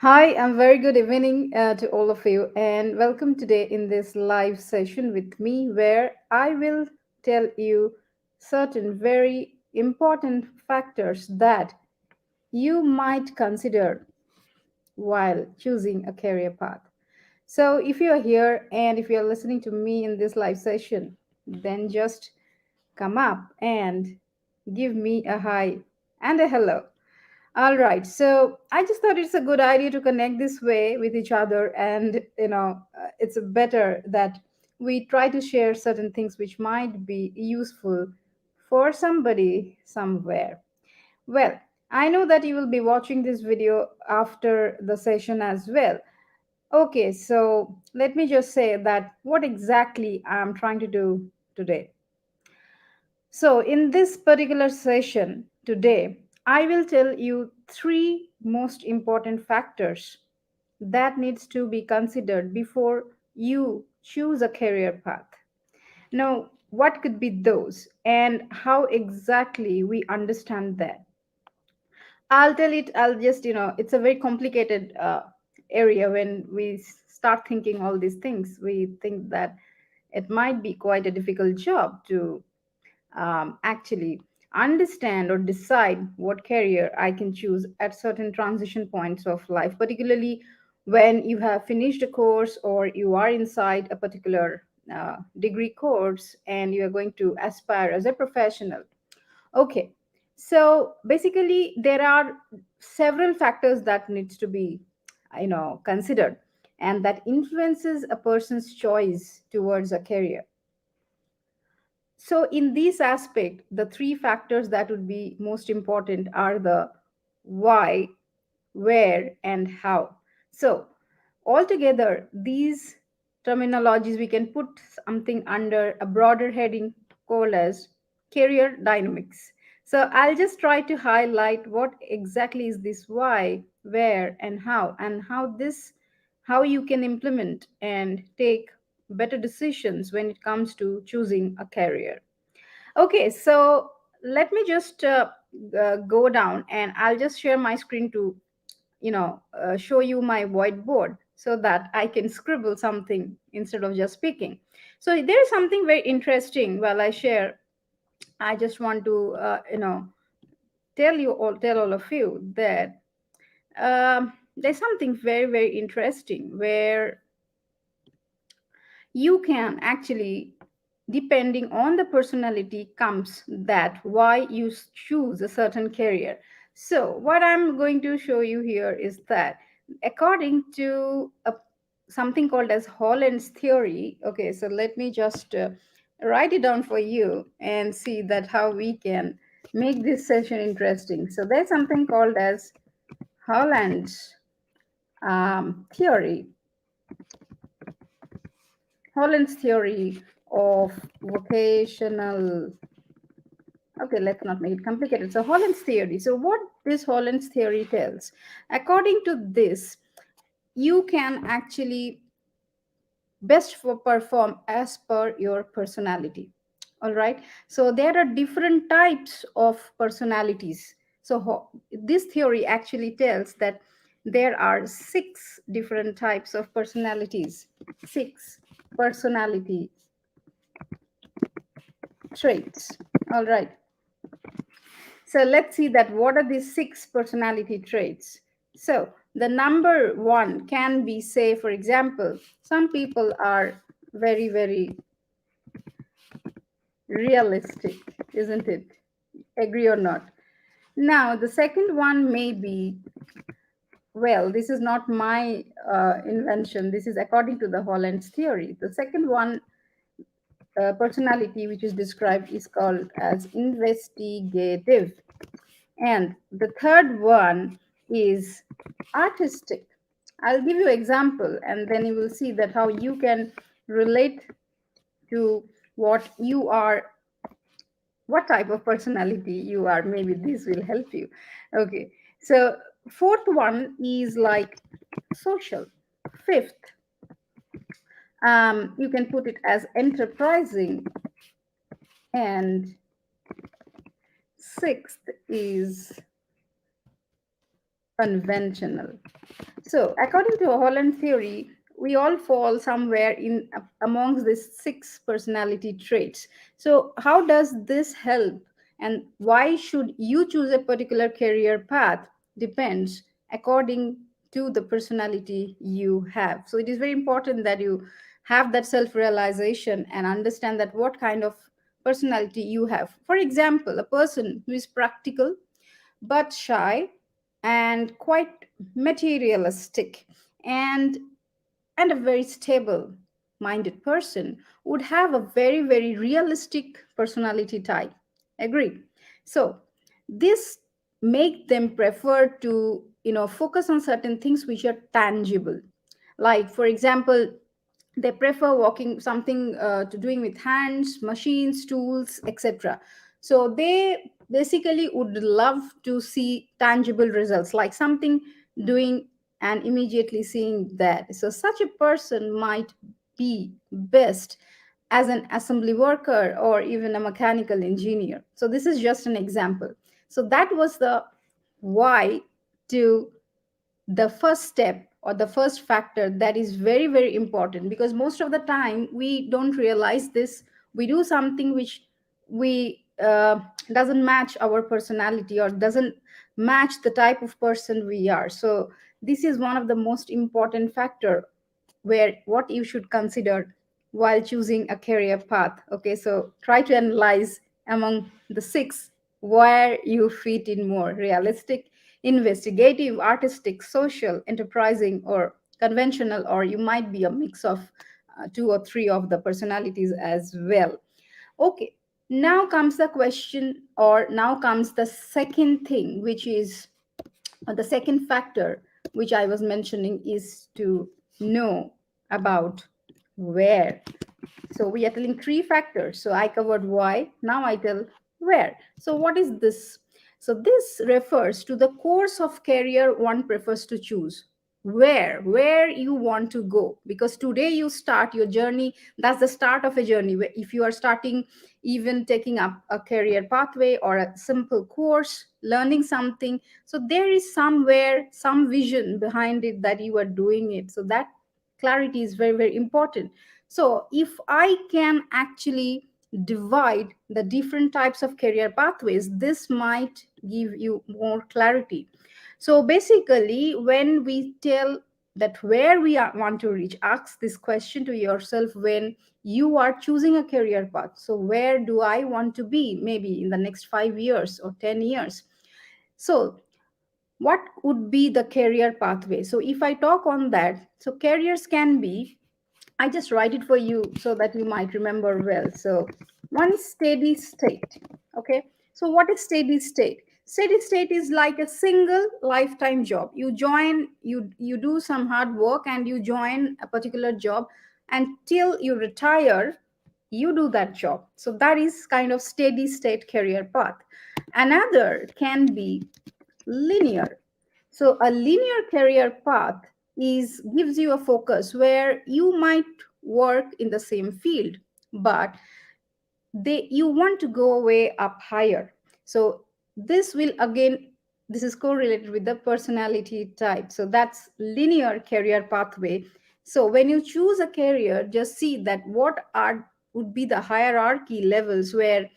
Hi, I'm very good evening to all of you, and welcome today in this live session with me, where I will tell you certain very important factors that you might consider while choosing a career path. So, if you are here and if you are listening to me in this live session, then just come up and give me a hi and a hello. All right. So I just thought it's a good idea to connect this way with each other. And, it's better that we try to share certain things which might be useful for somebody somewhere. Well, I know that you will be watching this video after the session as well. Okay. So let me just say that what exactly I'm trying to do today. So, in this particular session today, I will tell you three most important factors that needs to be considered before you choose a career path. Now, what could be those and how exactly we understand that? I'll tell it, I'll just, it's a very complicated area when we start thinking all these things. We think that it might be quite a difficult job to actually understand or decide what career I can choose at certain transition points of life, particularly when you have finished a course or you are inside a particular degree course and you are going to aspire as a professional. Okay, so basically there are several factors that needs to be considered and that influences a person's choice towards a career. So, in this aspect, the three factors that would be most important are the why, where, and how. So, altogether, these terminologies we can put something under a broader heading called as career dynamics. So, I'll just try to highlight what exactly is this why, where, and how you can implement and take better decisions when it comes to choosing a career. Okay, so let me just go down and I'll just share my screen to, show you my whiteboard so that I can scribble something instead of just speaking. So there's something very interesting while I share. I just want to, tell all of you that there's something very, very interesting where you can actually, depending on the personality comes that why you choose a certain career. So what I'm going to show you here is that according to something called as Holland's theory. Okay, so let me just write it down for you and see that how we can make this session interesting. So there's something called as Holland's theory. Holland's theory of vocational. Okay, let's not make it complicated. So, Holland's theory. So, what this Holland's theory tells, according to this, you can actually best for perform as per your personality. All right. So, there are different types of personalities. So, this theory actually tells that there are six different types of personalities. Six personality traits. All right. So let's see that what are these six personality traits. So the number one can be, say, for example, some people are very, very realistic, isn't it? Agree or not? Now, the second one may be, well, this is not my invention. This is according to the Holland's theory. The second one personality which is described is called as investigative. And the third one is artistic. I'll give you example and then you will see that how you can relate to what you are, what type of personality you are. Maybe this will help you. Okay. So fourth one is like social. Fifth, you can put it as enterprising. And sixth is conventional. So, according to Holland Theory, we all fall somewhere in amongst these six personality traits. So, how does this help, and why should you choose a particular career path? Depends according to the personality you have. So, it is very important that you have that self-realization and understand that what kind of personality you have. For example, a person who is practical but shy and quite materialistic and and a very stable minded person would have a very realistic personality type. Agree? So this make them prefer to focus on certain things which are tangible, like for example they prefer working something to doing with hands, machines, tools, etc. So they basically would love to see tangible results, like something doing and immediately seeing that. So such a person might be best as an assembly worker or even a mechanical engineer. So this is just an example. So that was the why to the first step or the first factor that is very important, because most of the time we don't realize this. We do something which we doesn't match our personality or doesn't match the type of person we are. So this is one of the most important factor where what you should consider while choosing a career path. Okay, so try to analyze among the six where you fit in more: realistic, investigative, artistic, social, enterprising, or conventional, or you might be a mix of two or three of the personalities as well. Okay, now comes the question, or now comes the second thing, which is the second factor which I was mentioning is to know about where. So we are telling three factors. So I covered why. Now I tell where. So what is this? So this refers to the course of career one prefers to choose. Where you want to go, because today you start your journey. That's the start of a journey. If you are starting, even taking up a career pathway or a simple course, learning something, so there is somewhere some vision behind it that you are doing it. So that clarity is very important. So if I can actually divide the different types of career pathways, this might give you more clarity. So basically, when we tell that where we want to reach, ask this question to yourself when you are choosing a career path. So where do I want to be maybe in the next 5 years or 10 years? So what would be the career pathway? So if I talk on that, so careers can be, I just write it for you so that you might remember well. So one is steady state. Okay. So what is steady state? Steady state is like a single lifetime job. You join, you do some hard work and you join a particular job until you retire, you do that job. So that is kind of steady state career path. Another can be linear. So a linear career path is gives you a focus where you might work in the same field, but they you want to go way up higher. So this will again, this is correlated with the personality type. So that's linear career pathway. So when you choose a career, just see that what are would be the hierarchy levels where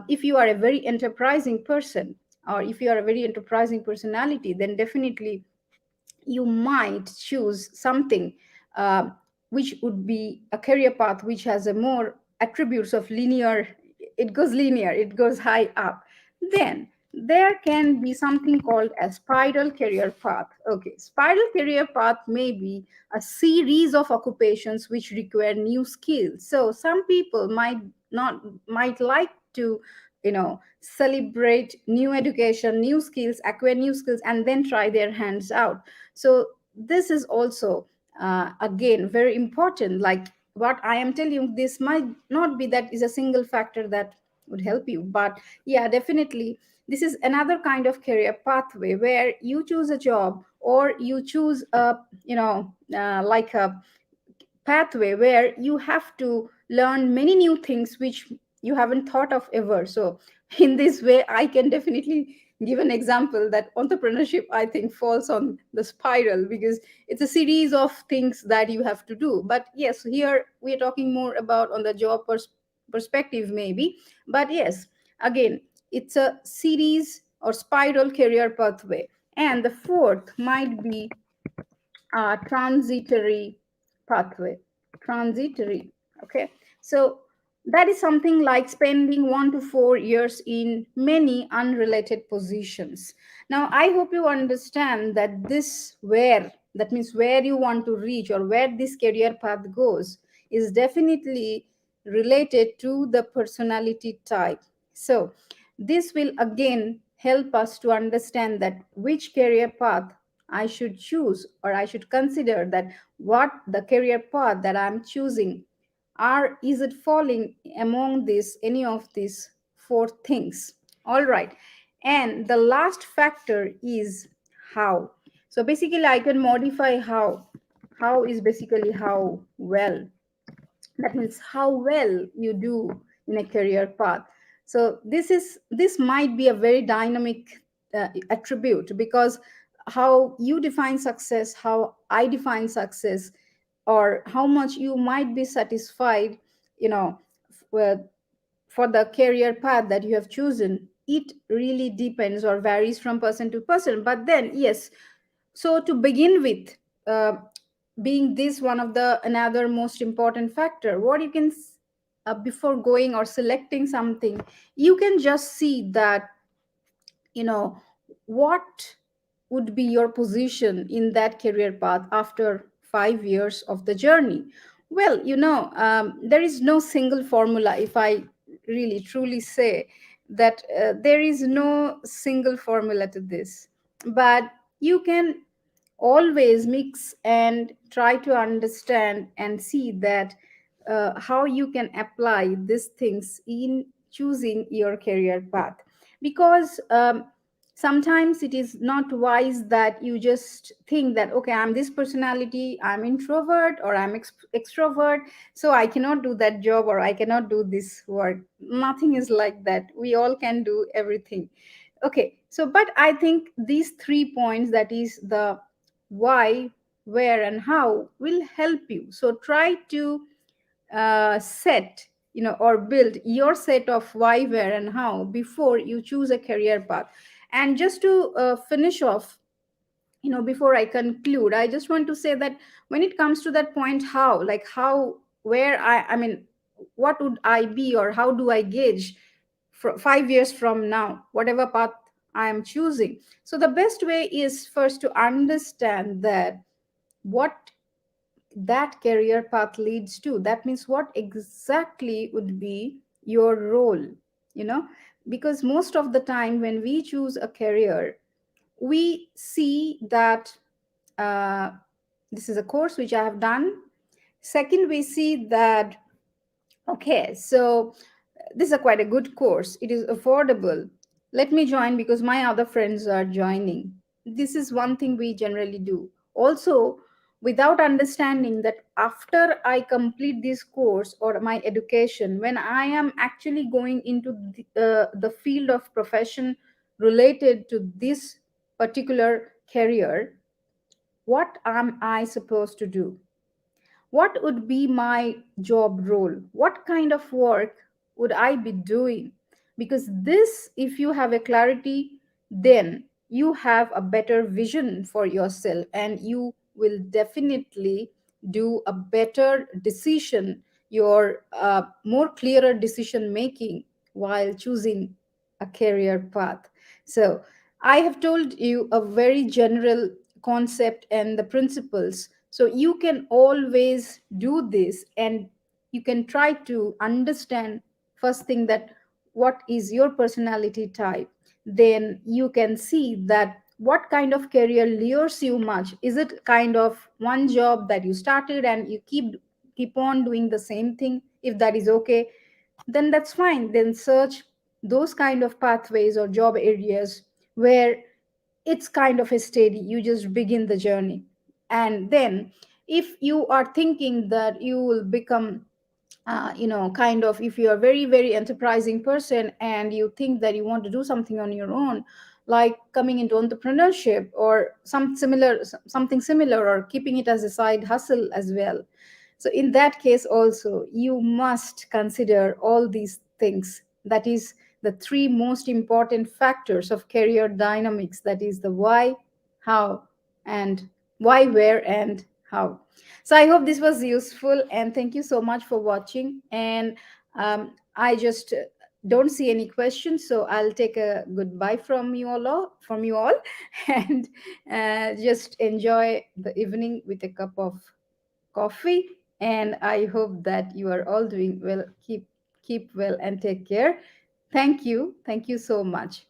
if you are a very enterprising person, or if you are a very enterprising personality, then definitely you might choose something uh, which would be a career path which has a more attributes of linear. It goes linear, it goes high up. Then there can be something called a spiral career path. Okay, spiral career path may be a series of occupations which require new skills. So some people might like to celebrate new education, new skills, acquire new skills, and then try their hands out. So this is also again very important. Like what I am telling you, this might not be that is a single factor that would help you, but yeah, definitely this is another kind of career pathway where you choose a job or you choose a like a pathway where you have to learn many new things which you haven't thought of ever. So in this way I can definitely give an example that entrepreneurship, I think, falls on the spiral because it's a series of things that you have to do. But yes, here we are talking more about on the job perspective, maybe. But yes, again, it's a series or spiral career pathway. And the fourth might be transitory pathway. Transitory. Okay. So that is something like spending 1 to 4 years in many unrelated positions. Now, I hope you understand that this where, that means where you want to reach or where this career path goes, is definitely related to the personality type. So, this will again help us to understand that which career path I should choose, or I should consider that what the career path that I'm choosing are, is it falling among this any of these four things. All right. And the last factor is how. So basically I can modify how. How is basically how well, that means how well you do in a career path. So this might be a very dynamic attribute, because how you define success, how I define success, or how much you might be satisfied, you know, with, for the career path that you have chosen, it really depends or varies from person to person. But then yes, so to begin with, uh, being this one of the another most important factor, what you can before going or selecting something, you can just see that, you know, what would be your position in that career path after 5 years of the journey. Well, there is no single formula. If I really truly say that there is no single formula to this, but you can always mix and try to understand and see that how you can apply these things in choosing your career path. Because sometimes it is not wise that you just think that, okay, I'm this personality, I'm introvert or I'm extrovert, so I cannot do that job or I cannot do this work. Nothing is like that. We all can do everything. Okay, so but I think these 3 points, that is the why, where, and how, will help you. So try to set, or build your set of why, where, and how before you choose a career path. And just to finish off, before I conclude, I just want to say that when it comes to that point, how, like how, where, I mean, what would I be, or how do I gauge 5 years from now, whatever path I am choosing. So the best way is first to understand that what that career path leads to. That means what exactly would be your role, you know, because most of the time when we choose a career, we see that uh, this is a course which I have done. Second, we see that, okay, so this is a quite a good course. It is affordable. Let me join because my other friends are joining. This is one thing we generally do. Also, without understanding that after I complete this course or my education, when I am actually going into the field of profession related to this particular career, what am I supposed to do? What would be my job role? What kind of work would I be doing? Because this, if you have a clarity, then you have a better vision for yourself and you will definitely do a better decision, your more clearer decision making while choosing a career path. So I have told you a very general concept and the principles, so you can always do this and you can try to understand first thing that what is your personality type. Then you can see that what kind of career lures you much. Is it kind of one job that you started and you keep on doing the same thing? If that is okay, then that's fine. Then search those kind of pathways or job areas where it's kind of a steady, you just begin the journey. And then if you are thinking that you will become kind of, if you are very very enterprising person and you think that you want to do something on your own, like coming into entrepreneurship or something similar, or keeping it as a side hustle as well. So in that case also you must consider all these things. That is the three most important factors of career dynamics, that is the why, how, and why, where, and how. So I hope this was useful, and thank you so much for watching. And I just don't see any questions, so I'll take a goodbye from you all and just enjoy the evening with a cup of coffee. And I hope that you are all doing well. Keep well and take care. Thank you so much.